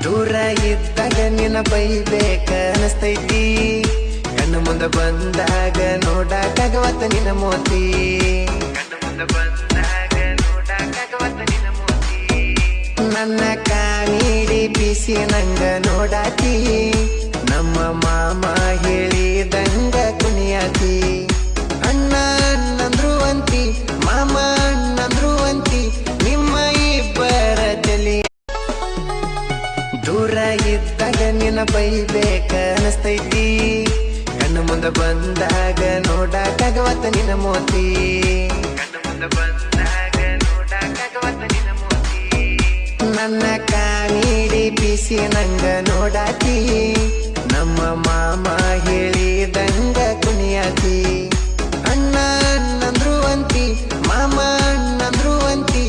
ದೂರ ಇದ್ದಾಗ ನಿನ್ನ ಬೈಬೇಕ ಅನಸ್ತೈತಿ ಕಣ್ಣು ಮುಂದೆ ಬಂದಾಗ ನೋಡಕ್ಕಾಗವತ್ತ ನಿನ್ನ ಮೋತಿ ಕಣ್ಣು ಮುಂದೆ ಬಂದಾಗ ನೋಡಕ್ಕಾಗವತ್ತ ನಿನ್ನ ಮೋತಿ ನನ್ನ ಕಾಣಿಡಿ ಬಿಸಿ ನಂಗ ನೋಡಾತಿ ನಮ್ಮ ಮಾಮ ಹೇಳಿದಂಗ ಕುಣಿಯಾತಿ ಅಣ್ಣ ಅಣ್ಣಂದ್ರು ಅಂತಿ ಮಾಮ ಅಣ್ಣಂದ್ರು ಅಂತಿ ನಿಮ್ಮ ಇಬ್ಬರ ತಲಿ ದೂರ ಇದ್ದಾಗ ನಿನ್ನ ಬೈಬೇಕ ಅನಸ್ತೈತಿ ಕಣ್ಣು ಮುಂದೆ ಬಂದಾಗ ನೋಡಕ್ಕಾಗವತ್ತ ನಿನ್ನ ಮೋತಿ ಕಣ್ಣು ಮುಂದೆ ಬಂದಾಗ ನೋಡಕ್ಕಾಗವತ್ತ ನಿನ್ನ ಮೋತಿ ನನ್ನ ಕಾಣಿಡಿ ಬಿಸಿ ನಂಗ ನೋಡಾತಿ ನಮ್ಮ ಮಾಮ ಹೇಳಿದಂಗ ಕುಣಿಯಾತಿ ಅಣ್ಣ ಅಣ್ಣಂದ್ರು ಅಂತಿ ಮಾಮ ಅಣ್ಣಂದ್ರು ಅಂತಿ